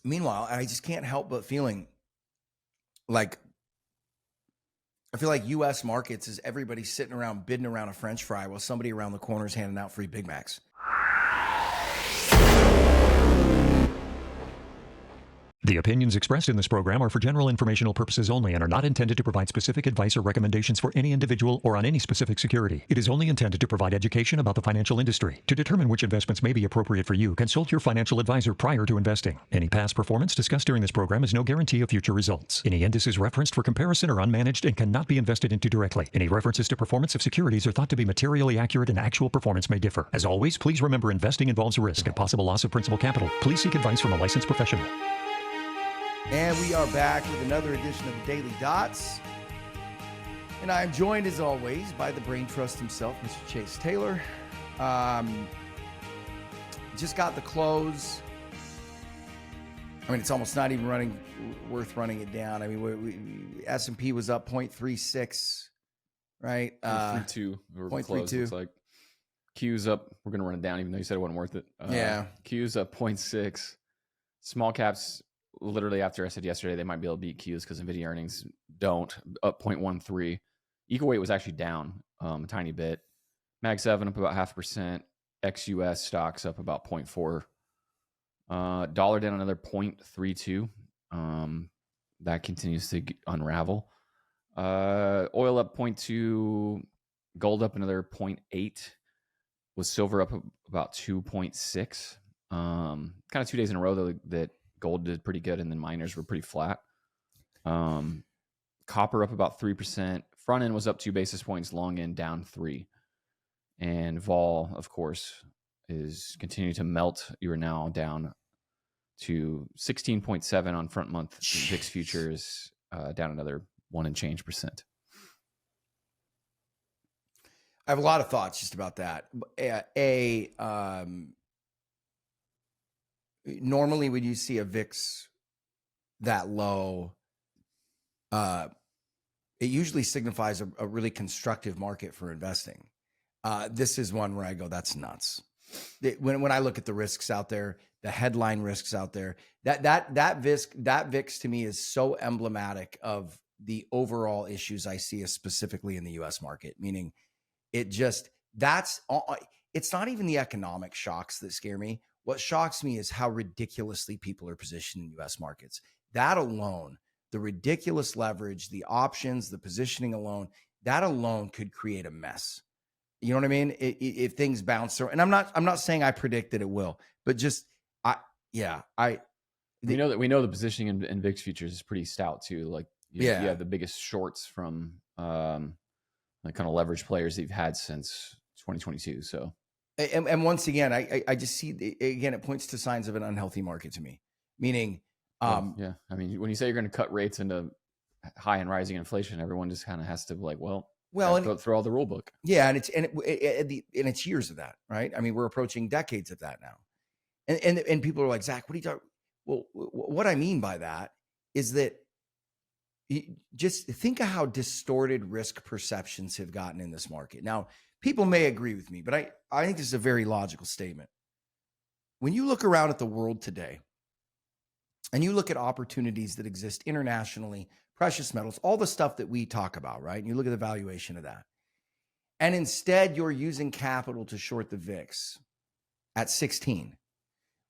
Meanwhile, I just can't help but feeling like I feel like U.S. markets is everybody sitting around bidding around a French fry while somebody around the corner is handing out free Big Macs. The opinions expressed in this program are for general informational purposes only and are not intended to provide specific advice or recommendations for any individual or on any specific security. It is only intended to provide education about the financial industry. To determine which investments may be appropriate for you, consult your financial advisor prior to investing. Any past performance discussed during this program is no guarantee of future results. Any indices referenced for comparison are unmanaged and cannot be invested into directly. Any references to performance of securities are thought to be materially accurate and actual performance may differ. As always, please remember investing involves risk and possible loss of principal capital. Please seek advice from a licensed professional. And we are back with another edition of the Daily Dots. And I'm joined, as always, by the brain trust himself, Mr. Chase Taylor. Just got the close. I mean, it's almost not even worth running it down. I mean, S&P was up 0.36, right? 0.32. We were close. It's like Q's up. We're going to run it down, even though you said it wasn't worth it. Yeah. Q's up 0.6. Small caps, literally after I said yesterday, they might be able to beat Q's because Nvidia earnings don't, up 0.13. Equal weight was actually down a tiny bit. Mag 7 up about 0.5%. ex-US stocks up about 0.4. Dollar down another 0.32. That continues to unravel. Oil up 0.2. Gold up another 0.8. With silver up about 2.6. Kind of 2 days in a row though that gold did pretty good, and then miners were pretty flat. Copper up about 3%. Front end was up 2 basis points. Long end down 3. And vol, of course, is continuing to melt. You are now down to 16.7 on front month. VIX futures down another 1 and change percent. I have a lot of thoughts just about that. Normally when you see a VIX that low, it usually signifies a really constructive market for investing. This is one where I go, that's nuts. When I look at the risks out there, the headline risks out there, that VIX to me is so emblematic of the overall issues I see specifically in the U.S. market. Meaning, it's not even the economic shocks that scare me. What shocks me is how ridiculously people are positioned in U.S. markets. That alone, the ridiculous leverage, the options, the positioning alone, that alone could create a mess. You know what I mean? If things bounce through, and I'm not saying I predict that it will, but just we know the positioning in VIX futures is pretty stout too. Like you have the biggest shorts from like kind of leverage players that you've had since 2022. So, and once again, I just see again it points to signs of an unhealthy market to me. Meaning, I mean, when you say you're going to cut rates into high and rising inflation, everyone just kind of has to be like, well, go through all the rule book. Yeah, and it's years of that, right? I mean, we're approaching decades of that now, and people are like, Zach, what are you talking? Well, what I mean by that is that just think of how distorted risk perceptions have gotten in this market. Now, people may agree with me, but I think this is a very logical statement. When you look around at the world today, and you look at opportunities that exist internationally, precious metals, all the stuff that we talk about, right? And you look at the valuation of that. And instead, you're using capital to short the VIX at 16.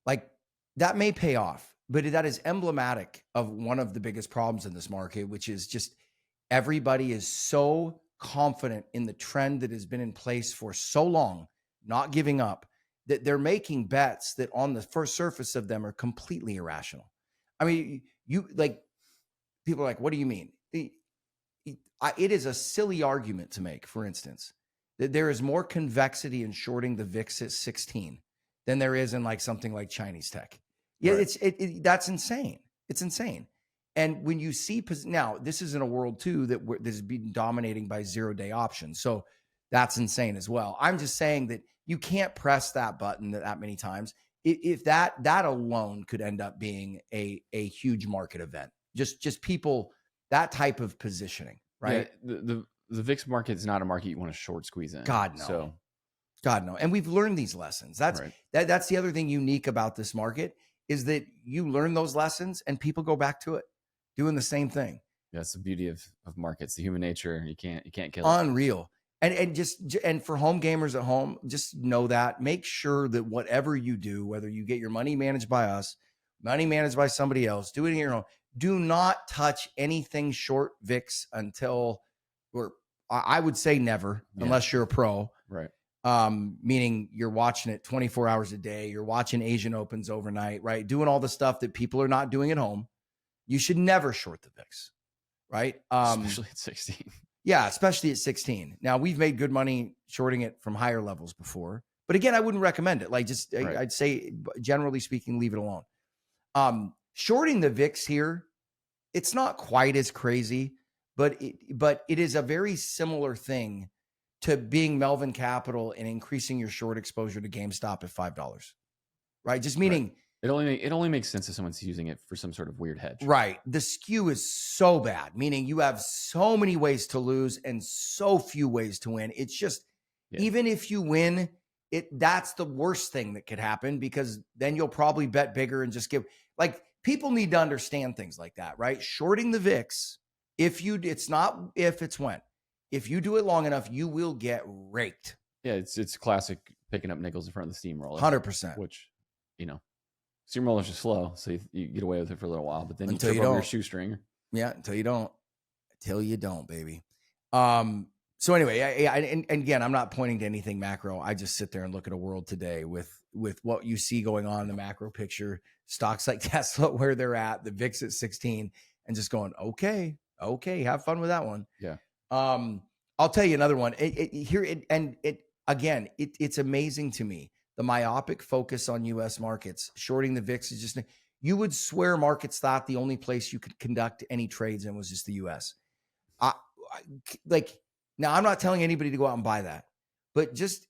Like, that may pay off, but that is emblematic of one of the biggest problems in this market, which is just everybody is so confident in the trend that has been in place for so long, not giving up, that they're making bets that on the first surface of them are completely irrational. I mean, people are like, what do you mean? It is a silly argument to make, for instance, that there is more convexity in shorting the VIX at 16 than there is in like something like Chinese tech. Yeah, right. That's insane. It's insane. And when you see, now this is in a world too that this is being dominating by 0-day options. So that's insane as well. I'm just saying that you can't press that button that many times. If that alone could end up being a huge market event, just people, that type of positioning, right? Yeah, the VIX market is not a market you want to short squeeze in. God no. And we've learned these lessons. That's the other thing unique about this market is that you learn those lessons and people go back to it doing the same thing. That's the beauty of markets, the human nature. You can't kill it. Unreal. And for home gamers at home, just know that. Make sure that whatever you do, whether you get your money managed by us, money managed by somebody else, do it in your own. Do not touch anything short VIX until, or I would say never, unless you're a pro. Right. Meaning you're watching it 24 hours a day. You're watching Asian Opens overnight, right? Doing all the stuff that people are not doing at home. You should never short the VIX, right? Especially at 16. Yeah, especially at 16. Now, we've made good money shorting it from higher levels before. But again, I wouldn't recommend it. Like, just Right. I'd say, generally speaking, leave it alone. Shorting the VIX here, it's not quite as crazy, but it is a very similar thing to being Melvin Capital and increasing your short exposure to GameStop at $5, right? Just meaning... Right. It only makes sense if someone's using it for some sort of weird hedge. Right. The skew is so bad, meaning you have so many ways to lose and so few ways to win. It's just, even if you win, that's the worst thing that could happen, because then you'll probably bet bigger and just give, like, people need to understand things like that, right? Shorting the VIX, it's not if, it's when. If you do it long enough, you will get raked. Yeah, it's classic picking up nickels in front of the steamroller. 100%. Which, steamrollers are slow, so you get away with it for a little while, but then Until you you trip over don't. your shoestring. Yeah, until you don't. Until you don't, baby. So anyway, and again, I'm not pointing to anything macro. I just sit there and look at a world today with what you see going on in the macro picture, stocks like Tesla, where they're at, the VIX at 16, and just going, okay, have fun with that one. Yeah. I'll tell you another one. It's amazing to me, the myopic focus on U.S. markets. Shorting the VIX is just, you would swear markets thought the only place you could conduct any trades in was just the U.S. Now, I'm not telling anybody to go out and buy that, but just,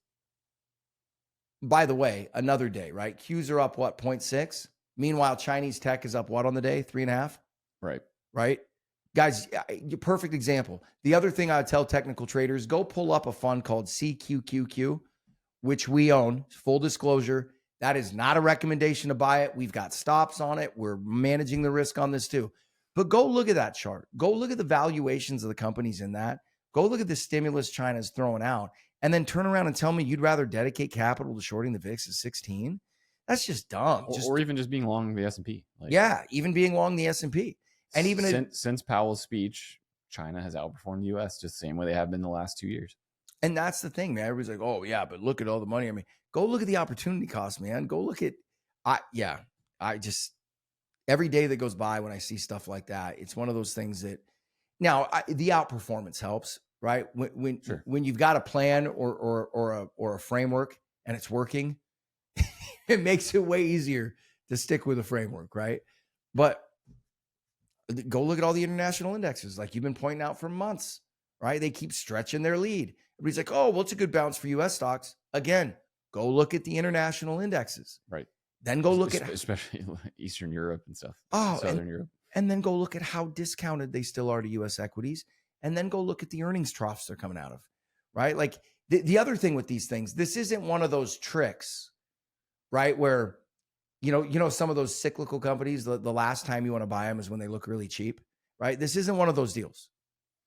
by the way, another day, right? Qs are up, 0.6? Meanwhile, Chinese tech is up what on the day? 3.5? Right? Guys, perfect example. The other thing I would tell technical traders, go pull up a fund called CQQQ, which we own. Full disclosure, that is not a recommendation to buy it. We've got stops on it. We're managing the risk on this too. But go look at that chart. Go look at the valuations of the companies in that. Go look at the stimulus China's throwing out, and then turn around and tell me you'd rather dedicate capital to shorting the VIX at 16? That's just dumb. Or even just being long the S&P. Even being long the S&P. And even since Powell's speech, China has outperformed the U.S. just the same way they have been the last 2 years. And that's the thing, man. Everybody's like, oh, yeah, but look at all the money. I mean, go look at the opportunity cost, man. Go look at, every day that goes by when I see stuff like that, it's one of those things that, now, the outperformance helps, right? When you've got a plan or a framework and it's working, it makes it way easier to stick with a framework, right? But go look at all the international indexes, like you've been pointing out for months, right? They keep stretching their lead. Everybody's like, oh, well, it's a good bounce for U.S. stocks. Again, go look at the international indexes. Right. Then go look at, especially Eastern Europe and stuff. Southern Europe. And then go look at how discounted they still are to U.S. equities. And then go look at the earnings troughs they're coming out of, right? Like the other thing with these things, this isn't one of those tricks, right? Where, some of those cyclical companies, the last time you want to buy them is when they look really cheap, right? This isn't one of those deals,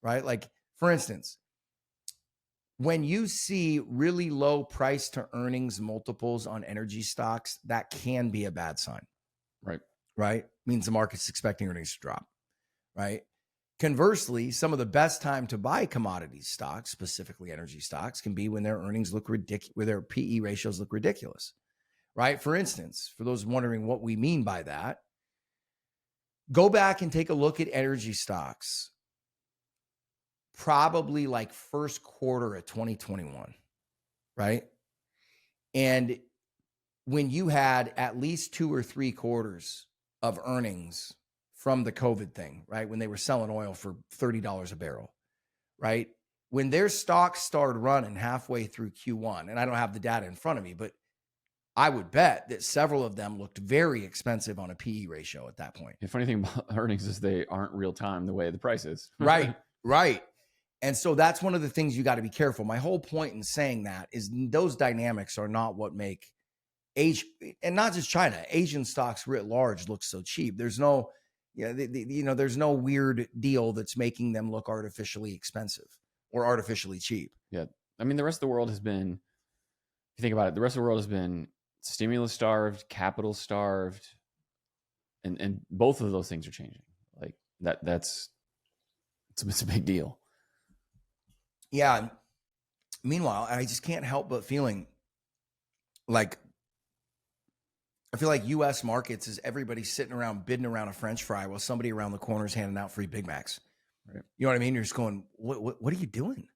right? Like, for instance, when you see really low price to earnings multiples on energy stocks, that can be a bad sign. Right? Means the market's expecting earnings to drop, right? Conversely, some of the best time to buy commodity stocks, specifically energy stocks, can be when their earnings look ridiculous, where their PE ratios look ridiculous, right? For instance, for those wondering what we mean by that, go back and take a look at energy stocks, probably like first quarter of 2021, right? And when you had at least 2 or 3 quarters of earnings from the COVID thing, right? When they were selling oil for $30 a barrel, right? When their stocks started running halfway through Q1, and I don't have the data in front of me, but I would bet that several of them looked very expensive on a PE ratio at that point. The funny thing about earnings is they aren't real time the way the price is. Right. And so that's one of the things you got to be careful. My whole point in saying that is those dynamics are not what make and not just China, Asian stocks writ large look so cheap. There's no, there's no weird deal that's making them look artificially expensive or artificially cheap. Yeah. I mean, the rest of the world has been, if you think about it, the rest of the world has been stimulus starved, capital starved, and both of those things are changing. Like it's a big deal. Yeah. Meanwhile, I just can't help but feeling like, I feel like U.S. markets is everybody sitting around bidding around a French fry while somebody around the corner is handing out free Big Macs. Right. You know what I mean? You're just going, what are you doing?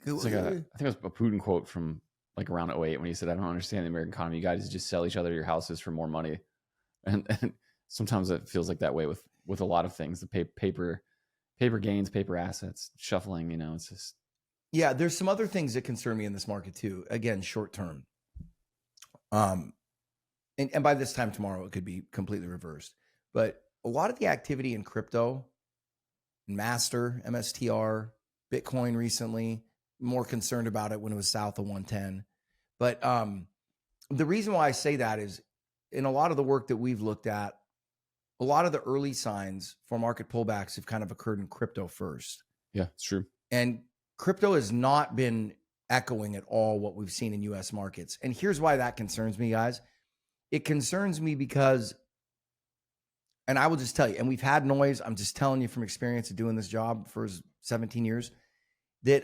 It's like I think it was a Putin quote from like around 2008 when he said, "I don't understand the American economy. You guys just sell each other your houses for more money." And sometimes it feels like that way with a lot of things. The paper gains, paper assets, shuffling. It's just. Yeah, there's some other things that concern me in this market too. Again, short term. And by this time tomorrow, it could be completely reversed. But a lot of the activity in crypto, Master, MSTR, Bitcoin recently, more concerned about it when it was south of 110. But the reason why I say that is in a lot of the work that we've looked at, a lot of the early signs for market pullbacks have kind of occurred in crypto first. Yeah, it's true. And crypto has not been echoing at all what we've seen in U.S. markets. And here's why that concerns me, guys. It concerns me because, and I will just tell you, and we've had noise, I'm just telling you from experience of doing this job for 17 years, that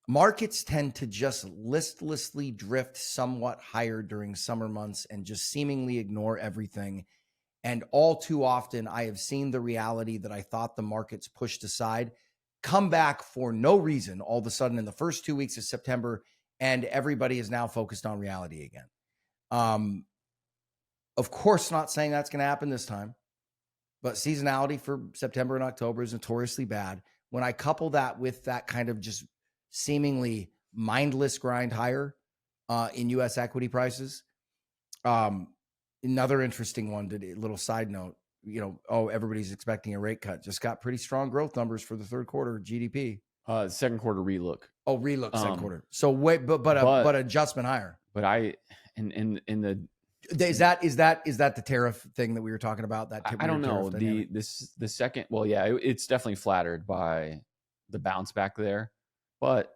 markets tend to just listlessly drift somewhat higher during summer months and just seemingly ignore everything. And all too often, I have seen the reality that I thought the markets pushed aside come back for no reason all of a sudden in the first 2 weeks of September, and everybody is now focused on reality again. Of course, not saying that's going to happen this time, but seasonality for September and October is notoriously bad. When I couple that with that kind of just seemingly mindless grind higher in U.S. equity prices, another interesting one, little side note, everybody's expecting a rate cut. Just got pretty strong growth numbers for the third quarter GDP. Second quarter relook. Oh, relook second quarter. So wait, but adjustment higher. But in the is that the tariff thing that we were talking about? That I don't know the second. Well, yeah, it's definitely flattered by the bounce back there, but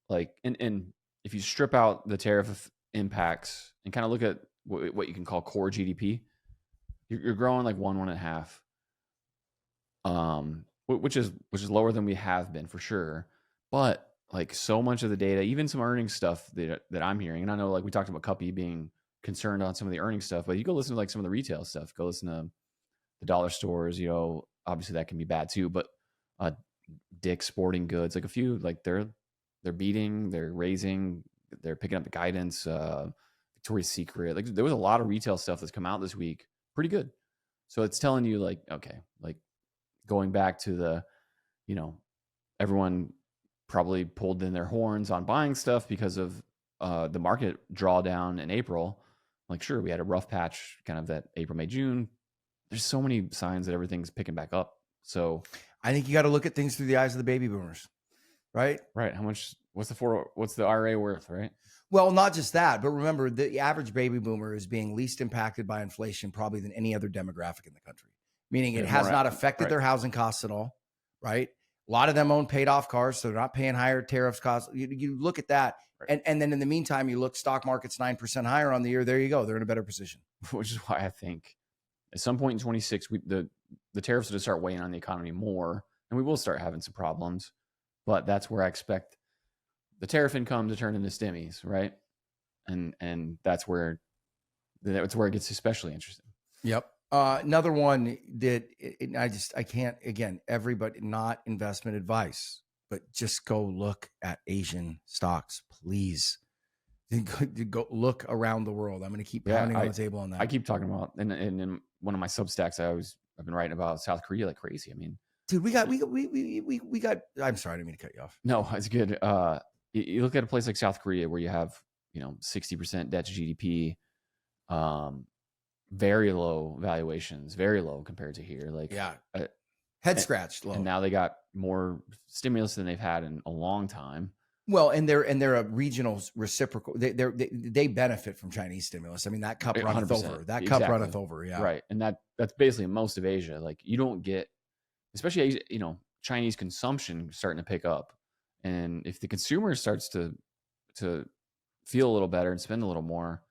like and if you strip out the tariff impacts and kind of look at what you can call core GDP, you're growing like 1.5, which is lower than we have been for sure. But like so much of the data, even some earnings stuff that I'm hearing, and I know like we talked about Cuppy being concerned on some of the earnings stuff, but you go listen to like some of the retail stuff, go listen to the dollar stores, obviously that can be bad too, but Dick's Sporting Goods, like a few, like they're beating, they're raising, they're picking up the guidance, Victoria's Secret, like there was a lot of retail stuff that's come out this week, pretty good. So it's telling you like, okay, like going back to the, everyone probably pulled in their horns on buying stuff because of the market drawdown in April. Like, sure, we had a rough patch kind of that April, May, June. There's so many signs that everything's picking back up. So I think you got to look at things through the eyes of the baby boomers, right? Right. How much, what's the IRA worth, right? Well, not just that, but remember the average baby boomer is being least impacted by inflation probably than any other demographic in the country, meaning it has not affected their housing costs at all, right? A lot of them own paid off cars, so they're not paying higher tariffs costs. You look at that. Right. And then in the meantime, you look, stock market's 9% higher on the year. There you go. They're in a better position. Which is why I think at some point in 26, the tariffs will start weighing on the economy more, and we will start having some problems. But that's where I expect the tariff income to turn into stimmies, right? And that's where it gets especially interesting. Yep. Another one that I can't, again, everybody, not investment advice, but just go look at Asian stocks, please. Go look around the world. I'm going to keep pounding on the table on that. I keep talking about, and in one of my Substacks, I've been writing about South Korea like crazy. I mean, dude, we got. I'm sorry, I didn't mean to cut you off. No, it's good. You look at a place like South Korea where you have 60% debt to GDP, very low valuations, very low compared to here. Like head scratched low. And now they got more stimulus than they've had in a long time. Well, and they're a regional reciprocal. They benefit from Chinese stimulus. I mean, that cup runneth 100%. over. That cup runneth over. Yeah. Right. And that's basically most of Asia. Like you don't get, especially Asia, Chinese consumption starting to pick up. And if the consumer starts to feel a little better and spend a little more,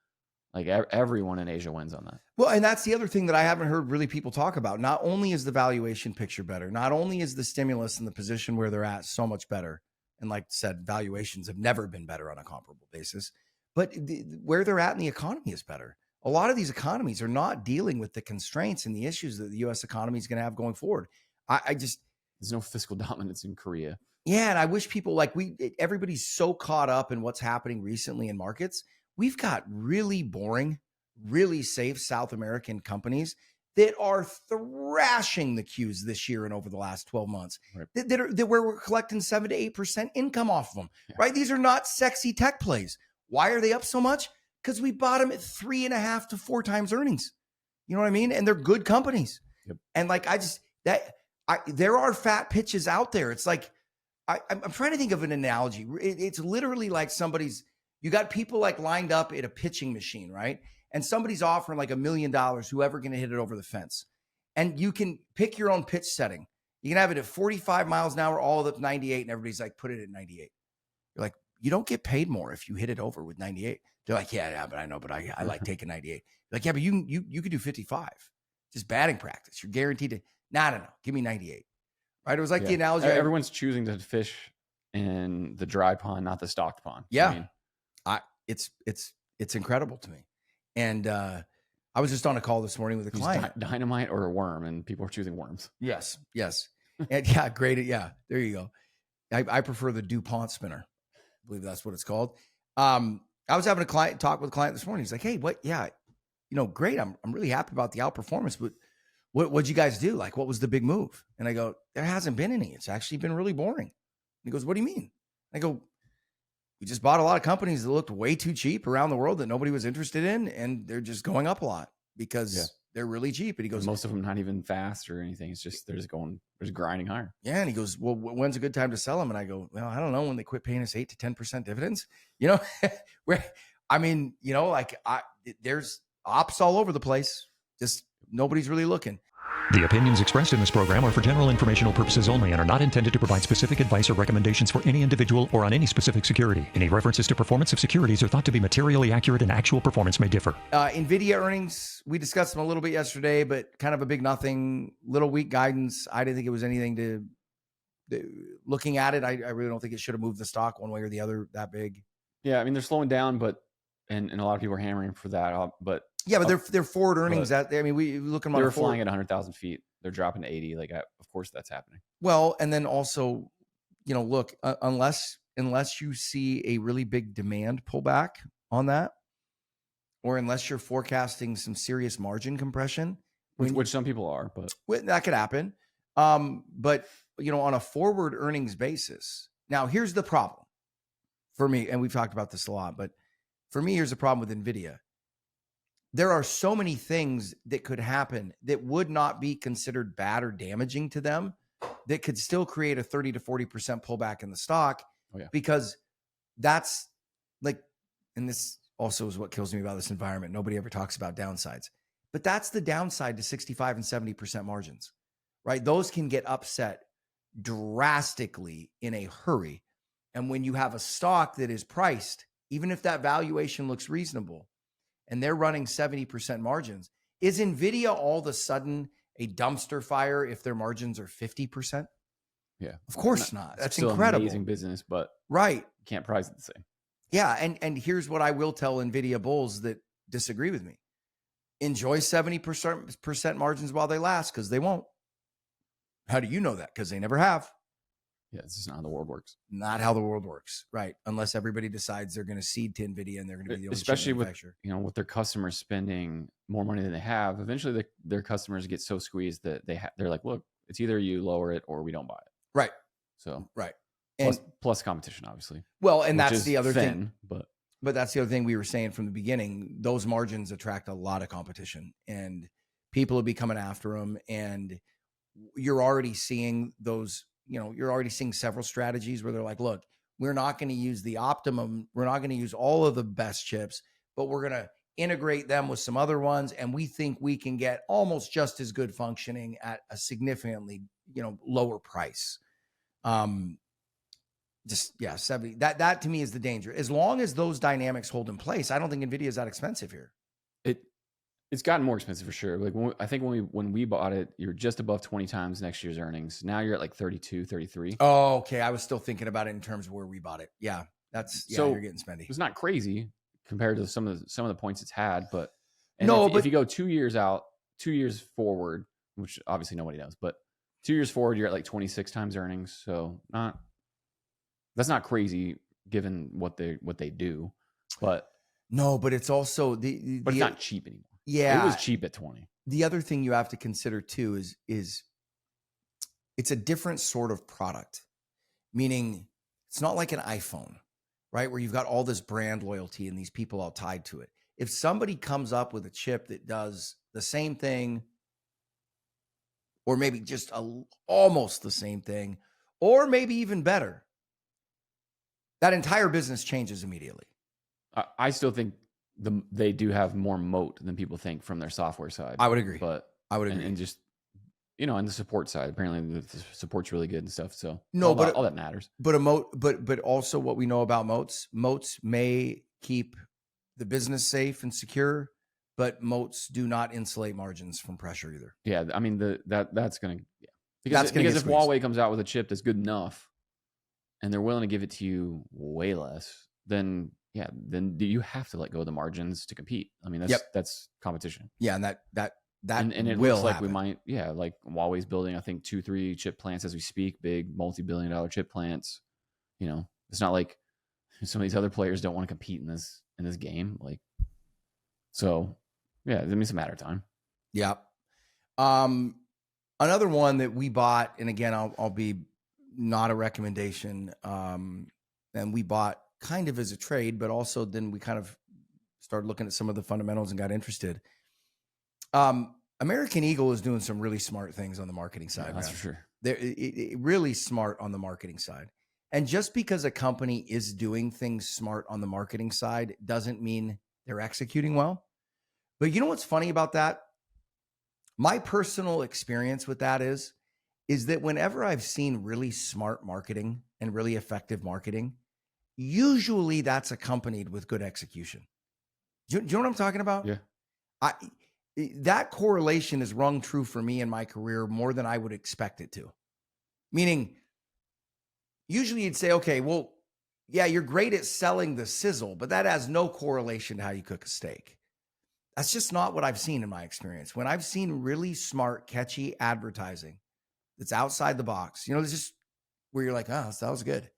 like everyone in Asia wins on that. Well, and that's the other thing that I haven't heard really people talk about. Not only is the valuation picture better, not only is the stimulus and the position where they're at so much better, and like I said, valuations have never been better on a comparable basis, but where they're at in the economy is better. A lot of these economies are not dealing with the constraints and the issues that the U.S. economy is going to have going forward. There's no fiscal dominance in Korea. Yeah, and I wish people everybody's so caught up in what's happening recently in markets. We've got really boring, really safe South American companies that are thrashing the Qs this year and over the last 12 months. Right. That where we're collecting 7 to 8% income off of them. Yeah. Right? These are not sexy tech plays. Why are they up so much? Because we bought them at 3.5 to 4 times earnings. You know what I mean? And they're good companies. Yep. And there are fat pitches out there. It's like I'm trying to think of an analogy. It's literally like you got people like lined up at a pitching machine, right? And somebody's offering like $1 million, whoever can hit it over the fence. And you can pick your own pitch setting. You can have it at 45 miles an hour, all up 98, and everybody's like, put it at 98. You're like, you don't get paid more if you hit it over with 98. They're like, yeah, but I know, but I like taking 98. You're like, yeah, but you could do 55. Just batting practice. You're guaranteed to, no, give me 98. Right? It was like the analogy. Everyone's choosing to fish in the dry pond, not the stocked pond. Yeah. It's incredible to me. And I was just on a call this morning with a client. Dynamite or a worm, and people are choosing worms. Yes. And yeah, great. Yeah, there you go. I prefer the DuPont spinner. I believe that's what it's called. I was having a talk with a client this morning. He's like, hey, what? Yeah, great. I'm really happy about the outperformance, but what'd you guys do? Like, what was the big move? And I go, there hasn't been any. It's actually been really boring. And he goes, what do you mean? I go, we just bought a lot of companies that looked way too cheap around the world that nobody was interested in. And they're just going up a lot because they're really cheap. And he goes, most of them not even fast or anything. It's just, they're just grinding higher. Yeah. And he goes, well, when's a good time to sell them? And I go, well, I don't know, when they quit paying us 8 to 10% dividends, there's ops all over the place. Just nobody's really looking. The opinions expressed in this program are for general informational purposes only and are not intended to provide specific advice or recommendations for any individual or on any specific security. Any references to performance of securities are thought to be materially accurate, and actual performance may differ. Nvidia earnings, we discussed them a little bit yesterday, but kind of a big nothing, little weak guidance. I didn't think it was anything looking at it. I really don't think it should have moved the stock one way or the other that big. Yeah, I mean, they're slowing down, and a lot of people are hammering for that, but yeah, but they're forward earnings out there. I mean, we look at them. They're flying at 100,000 feet. They're dropping to 80. Like, of course, that's happening. Well, and then also, look, unless you see a really big demand pullback on that, or unless you're forecasting some serious margin compression, which some people are, but that could happen. But on a forward earnings basis, now here's the problem for me, and we've talked about this a lot, but for me, here's the problem with Nvidia. There are so many things that could happen that would not be considered bad or damaging to them that could still create a 30 to 40% pullback in the stock. Oh, yeah. Because that's like, and this also is what kills me about this environment. Nobody ever talks about downsides, but that's the downside to 65 and 70% margins, right? Those can get upset drastically in a hurry. And when you have a stock that is priced, even if that valuation looks reasonable, and they're running 70% margins, is Nvidia all of a sudden a dumpster fire if their margins are 50%? Yeah. Of course not. That's still incredible. An amazing business, but right. You can't price it the same. Yeah. And here's what I will tell Nvidia bulls that disagree with me. Enjoy 70% margins while they last, because they won't. How do you know that? Because they never have. Yeah, this is not how the world works. Not how the world works, right? Unless everybody decides they're going to cede to Nvidia and they're going to be the only especially chip manufacturer. with their customers spending more money than they have. Eventually, their customers get so squeezed that they're like, look, it's either you lower it or we don't buy it. Right. So right. And plus competition, obviously. Well, and that's the other thing. But that's the other thing we were saying from the beginning. Those margins attract a lot of competition, and people will be coming after them. And you're already seeing those. You're already seeing several strategies where they're like, look, We're not going to use the optimum. We're not going to use all of the best chips, but we're going to integrate them with some other ones. And we think we can get almost just as good functioning at a significantly, lower price. 70. That to me is the danger. As long as those dynamics hold in place, I don't think Nvidia is that expensive here. It's gotten more expensive for sure. Like I think when we bought it, you're just above 20 times next year's earnings. Now you're at like 32, 33. Oh, okay. I was still thinking about it in terms of where we bought it. Yeah, so you're getting spendy. It's not crazy compared to some of the points it's had, but but if you go 2 years out, 2 years forward, which obviously nobody knows, but 2 years forward, you're at like 26 times earnings. So that's not crazy given what they do, but no, but it's also but it's not cheap anymore. Yeah, it was cheap at 20. The other thing you have to consider too is it's a different sort of product, meaning it's not like an iPhone, right? Where you've got all this brand loyalty and these people all tied to it. If somebody comes up with a chip that does the same thing, or maybe just almost the same thing, or maybe even better, that entire business changes immediately. I still think they do have more moat than people think from their software side. I would agree. But I would agree. And just, on the support side, apparently the support's really good and stuff. So all that matters. But but also what we know about moats may keep the business safe and secure, but moats do not insulate margins from pressure either. Yeah. I mean, that's going to, because if Huawei comes out with a chip that's good enough and they're willing to give it to you way less, then you have to let go of the margins to compete. I mean, that's competition. Yeah. And that and it looks like happen. We might, like Huawei's building, I think 2-3 chip plants as we speak, big multi-billion-dollar chip plants. It's not like some of these other players don't want to compete in this game. Like, so yeah, I mean, it's a matter of time. Yeah. Another one that we bought, and again, I'll be not a recommendation. And we bought kind of as a trade, but also then we kind of started looking at some of the fundamentals and got interested. American Eagle is doing some really smart things on the marketing side. That's for sure. They're really smart on the marketing side. And just because a company is doing things smart on the marketing side doesn't mean they're executing well. But you know what's funny about that? My personal experience with that is that whenever I've seen really smart marketing and really effective marketing, usually that's accompanied with good execution. Do you know what I'm talking about? Yeah. That correlation has rung true for me in my career more than I would expect it to. Meaning, usually you'd say, okay, well, yeah, you're great at selling the sizzle, but that has no correlation to how you cook a steak. That's just not what I've seen in my experience. When I've seen really smart, catchy advertising that's outside the box, it's just where you're like, oh, that was good.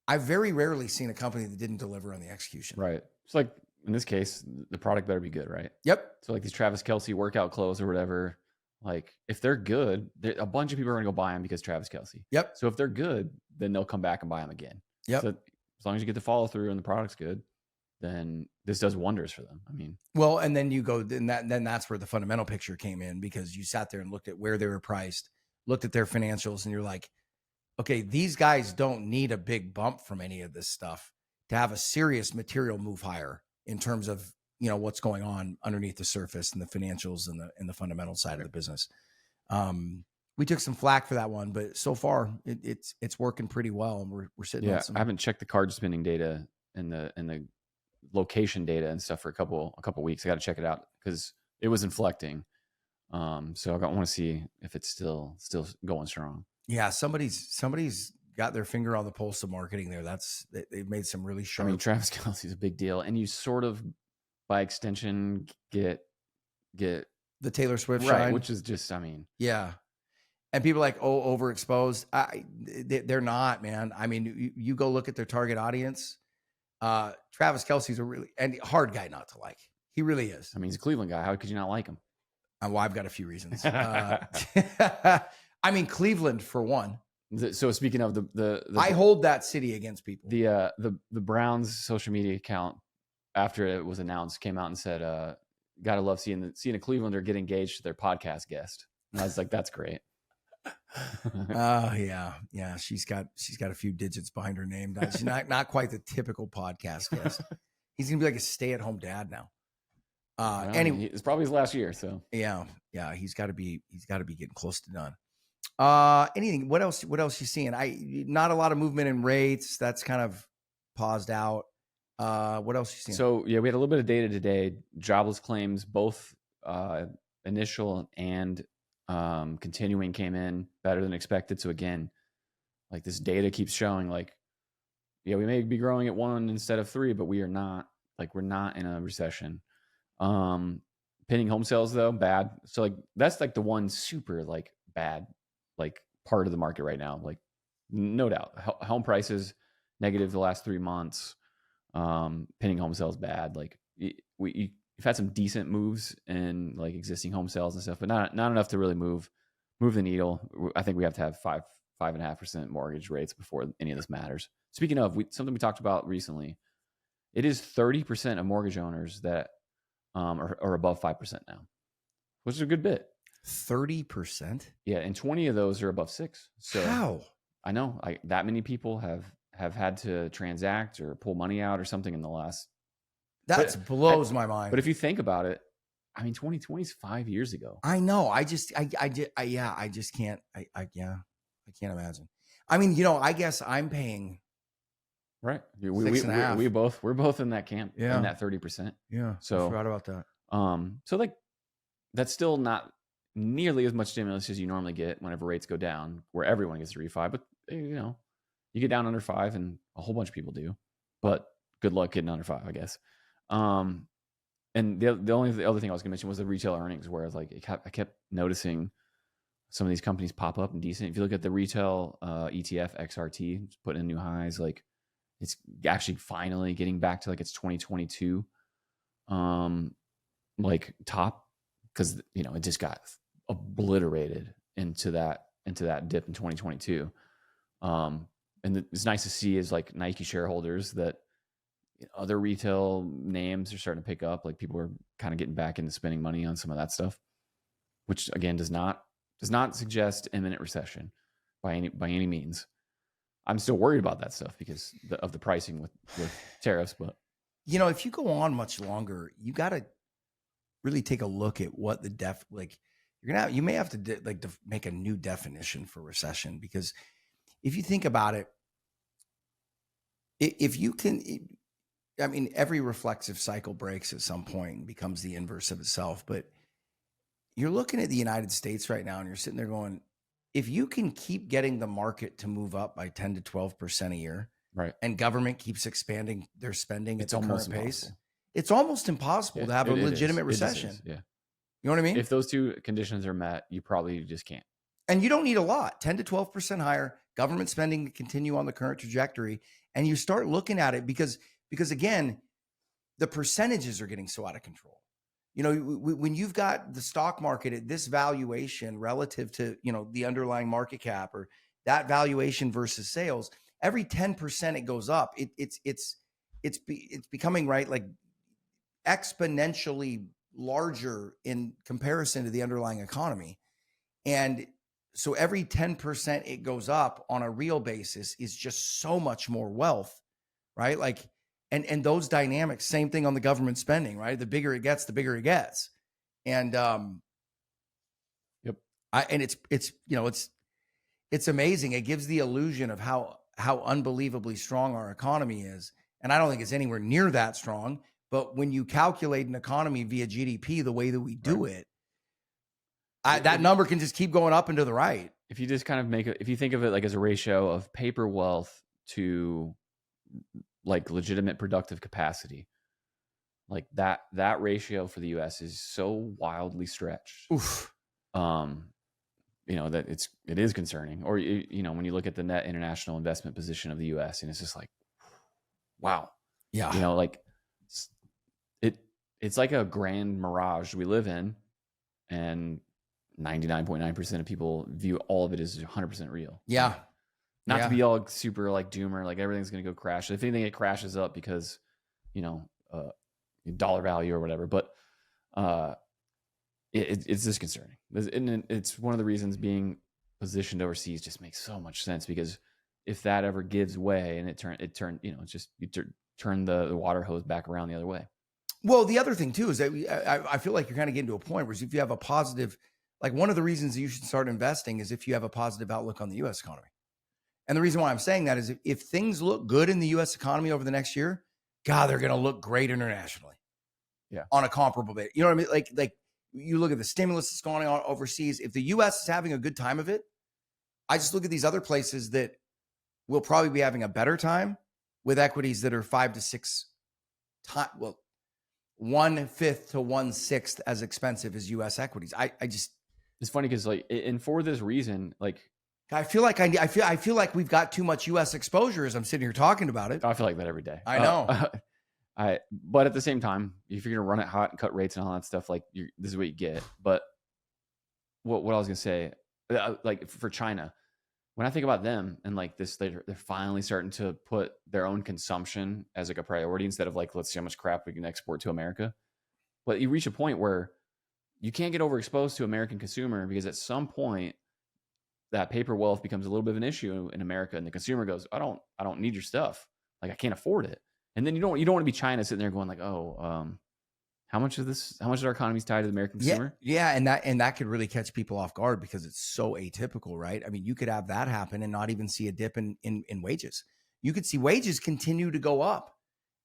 I've very rarely seen a company that didn't deliver on the execution. Right. It's like, in this case, the product better be good, right? Yep. So like these Travis Kelce workout clothes or whatever, like if they're good, a bunch of people are going to go buy them because Travis Kelce. Yep. So if they're good, then they'll come back and buy them again. Yep. So as long as you get the follow through and the product's good, then this does wonders for them. I mean, well, and then you go, then that's where the fundamental picture came in, because you sat there and looked at where they were priced, looked at their financials, and you're like, okay, these guys don't need a big bump from any of this stuff to have a serious material move higher in terms of, what's going on underneath the surface and the financials and the fundamental side of the business. We took some flack for that one, but so far it's working pretty well, and we're sitting on some. I haven't checked the card spending data and the location data and stuff for a couple weeks. I got to check it out because it was inflecting. So I want to see if it's still going strong. Yeah, somebody's got their finger on the pulse of marketing there. They've made some really sharp. I mean, Travis Kelce's a big deal, and you sort of, by extension, get the Taylor Swift right, shine, which is just, I mean, yeah. And people are like, oh, overexposed. They're not, man. I mean, you go look at their target audience. Travis Kelce's a really hard guy not to like. He really is. I mean, he's a Cleveland guy. How could you not like him? Well, I've got a few reasons. I mean, Cleveland for one. So speaking of the I hold that city against people. The Browns social media account, after it was announced, came out and said, "Gotta love seeing a Clevelander get engaged to their podcast guest." And I was like, "That's great." Oh yeah. She's got a few digits behind her name. She's not quite the typical podcast guest. He's gonna be like a stay-at-home dad now. Well, Anyway, it's probably his last year, so yeah. He's got to be getting close to done. Anything? What else you seeing? Not a lot of movement in rates. That's kind of paused out. What else you seeing? So yeah, we had a little bit of data today. Jobless claims, both initial and continuing, came in better than expected. So again, like this data keeps showing, like, yeah, we may be growing at 1 instead of 3, but we are not. Like, we're not in a recession. Pending home sales though, bad. So like that's like the one super like bad like part of the market right now. Like, no doubt, home prices negative the last 3 months. Pending home sales bad. Like, you've had some decent moves in like existing home sales and stuff, but not enough to really move the needle. I think we have to have 5.5% mortgage rates before any of this matters. Speaking of, something we talked about recently, it is 30% of mortgage owners that are above 5% now, which is a good bit. 30%? Yeah, and 20 of those are above 6. So how? I know that many people have had to transact or pull money out or something in the last. That blows my mind. But if you think about it, I mean, 2020 is 5 years ago. I know. I just can't. I can't imagine. I mean, I guess I'm paying. Right. We're both in that camp. Yeah. In that 30%. Yeah. So I forgot about that. So like, that's still not nearly as much stimulus as you normally get whenever rates go down, where everyone gets to refi. But you get down under 5, and a whole bunch of people do. But good luck getting under 5, I guess. And the other thing I was going to mention was the retail earnings, where like I kept noticing some of these companies pop up and decent. If you look at the retail ETF XRT, it's putting in new highs. Like, it's actually finally getting back to like its 2022 like top, because it just got obliterated into that dip in 2022. And it's nice to see is like Nike shareholders that other retail names are starting to pick up. Like, people are kind of getting back into spending money on some of that stuff, which again does not suggest imminent recession by any means. I'm still worried about that stuff because of the pricing with tariffs. But if you go on much longer, you got to really take a look at what the you may have to make a new definition for recession, because if you think about it, if you can, I mean, every reflexive cycle breaks at some point and becomes the inverse of itself. But you're looking at the United States right now, and you're sitting there going, if you can keep getting the market to move up by 10 to 12% a year, right, and government keeps expanding their spending at the current pace, it's almost impossible to have a legitimate recession. Yeah. You know what I mean? If those two conditions are met, you probably just can't. And you don't need a lot, 10 to 12% higher, government spending to continue on the current trajectory. And you start looking at it because again, the percentages are getting so out of control. When you've got the stock market at this valuation relative to, the underlying market cap, or that valuation versus sales, every 10% it goes up, it's becoming, right, like exponentially larger in comparison to the underlying economy. And so every 10% it goes up on a real basis is just so much more wealth, right? Like, and those dynamics, same thing on the government spending, right? The bigger it gets, the bigger it gets. And yep. It's amazing. It gives the illusion of how unbelievably strong our economy is. And I don't think it's anywhere near that strong. But when you calculate an economy via GDP the way that we do it, that number can just keep going up and to the right. If you just kind of if you think of it like as a ratio of paper wealth to like legitimate productive capacity, like that ratio for the US is so wildly stretched. Oof. That it is concerning. Or when you look at the net international investment position of the US, and it's just like, wow. Yeah. Like it's like a grand mirage we live in, and 99.9% of people view all of it as 100% real. Yeah. Not to be all super like doomer, like everything's going to go crash. If anything, it crashes up because, dollar value or whatever. But it's just concerning. And it's one of the reasons being positioned overseas just makes so much sense, because if that ever gives way and turn the water hose back around the other way. Well, the other thing too is that I feel like you're kind of getting to a point where if you have a positive, like one of the reasons you should start investing is if you have a positive outlook on the U.S. economy. And the reason why I'm saying that is if things look good in the U.S. economy over the next year, God, they're going to look great internationally. Yeah. On a comparable base. You know what I mean? Like you look at the stimulus that's going on overseas. If the U.S. is having a good time of it, I just look at these other places that will probably be having a better time with equities that are 5 to 6 times, 1/5 to 1/6 as expensive as U.S. equities. I just, it's funny because and for this reason, I feel like we've got too much U.S. exposure as I'm sitting here talking about it. I feel like that every day. I know. But at the same time, if you're going to run it hot and cut rates and all that stuff, this is what you get. But what I was going to say, for China, when I think about them and they're finally starting to put their own consumption as a priority instead of let's see how much crap we can export to America. But you reach a point where you can't get overexposed to American consumer, because at some point that paper wealth becomes a little bit of an issue in America, and the consumer goes, I don't need your stuff. I can't afford it. And then you don't want to be China sitting there going how much of our economy is tied to the American consumer? Yeah. And that could really catch people off guard because it's so atypical, right? I mean, you could have that happen and not even see a dip in wages. You could see wages continue to go up,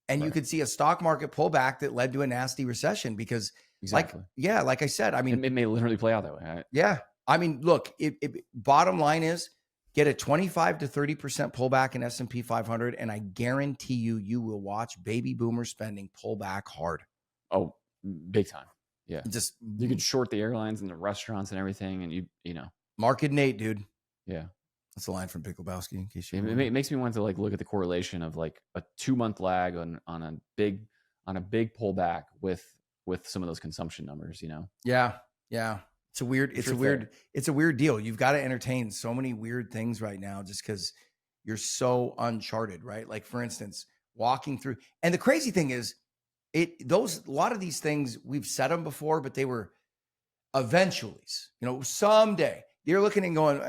and you could see a stock market pullback that led to a nasty recession because like I said, I mean, it may literally play out that way. Right? Yeah. I mean, look, bottom line is get a 25 to 30% pullback in S&P 500. And I guarantee you will watch baby boomer spending pull back hard. Oh, big time. Yeah. Just, you could short the airlines and the restaurants and everything. And you know, market Nate, dude. Yeah. That's the line from Pick Lebowski, in case you it makes me want to look at the correlation of a 2-month lag on a big pullback with some of those consumption numbers, you know? Yeah. Yeah. It's a weird deal. You've got to entertain so many weird things right now just because you're so uncharted, right? Like, for instance, walking through, and the crazy thing is a lot of these things, we've said them before, but they were eventuallys, someday. You're looking and going,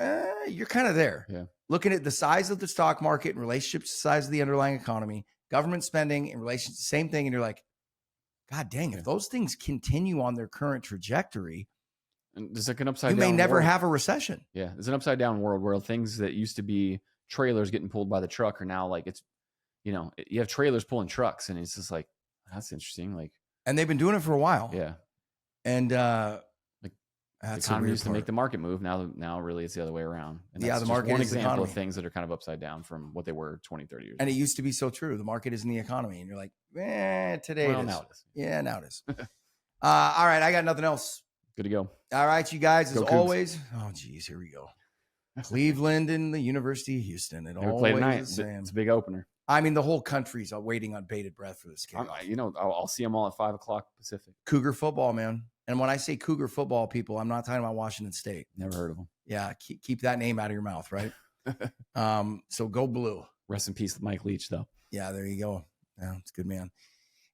you're kind of there. Yeah. Looking at the size of the stock market in relationship to the size of the underlying economy, government spending in relation to the same thing. And you're like, God dang, if those things continue on their current trajectory, and there's an upside down. You may never have a recession. Yeah. There's an upside down world where things that used to be trailers getting pulled by the truck are now you have trailers pulling trucks, and it's just that's interesting. And they've been doing it for a while. Yeah. And, the economy used to make the market move. Now really it's the other way around. And that's the market one is example the of things that are kind of upside down from what they were 20, 30 years ago. And it used to be so true. The market isn't the economy. And you're like, today it is. Now it is. Yeah, now it is. All right. I got nothing else. Good to go. All right, you guys, as Cougs. always. Oh, geez, here we go. Cleveland and the University of Houston. It always play tonight. the same. It's a big opener. I mean, the whole country's waiting on bated breath for this game. I'll see them all at 5:00 Pacific. Cougar football, man. And when I say Cougar football, people, I'm not talking about Washington State. Never heard of them. Yeah, keep that name out of your mouth, right? So go blue. Rest in peace, Mike Leach, though. Yeah, there you go. Yeah, it's a good man.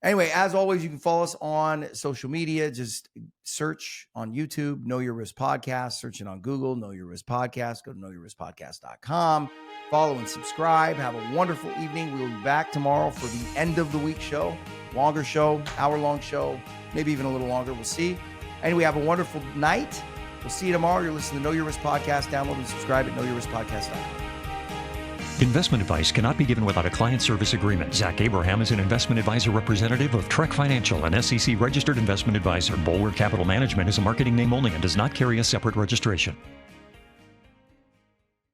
Anyway, as always, you can follow us on social media. Just search on YouTube, Know Your Risk Podcast. Search it on Google, Know Your Risk Podcast. Go to knowyourriskpodcast.com. Follow and subscribe. Have a wonderful evening. We will be back tomorrow for the end of the week show. Longer show, hour-long show, maybe even a little longer. We'll see. Anyway, have a wonderful night. We'll see you tomorrow. You're listening to Know Your Risk Podcast. Download and subscribe at knowyourriskpodcast.com. Investment advice cannot be given without a client service agreement. Zach Abraham is an investment advisor representative of Trek Financial, an SEC-registered investment advisor. Bulwark Capital Management is a marketing name only and does not carry a separate registration.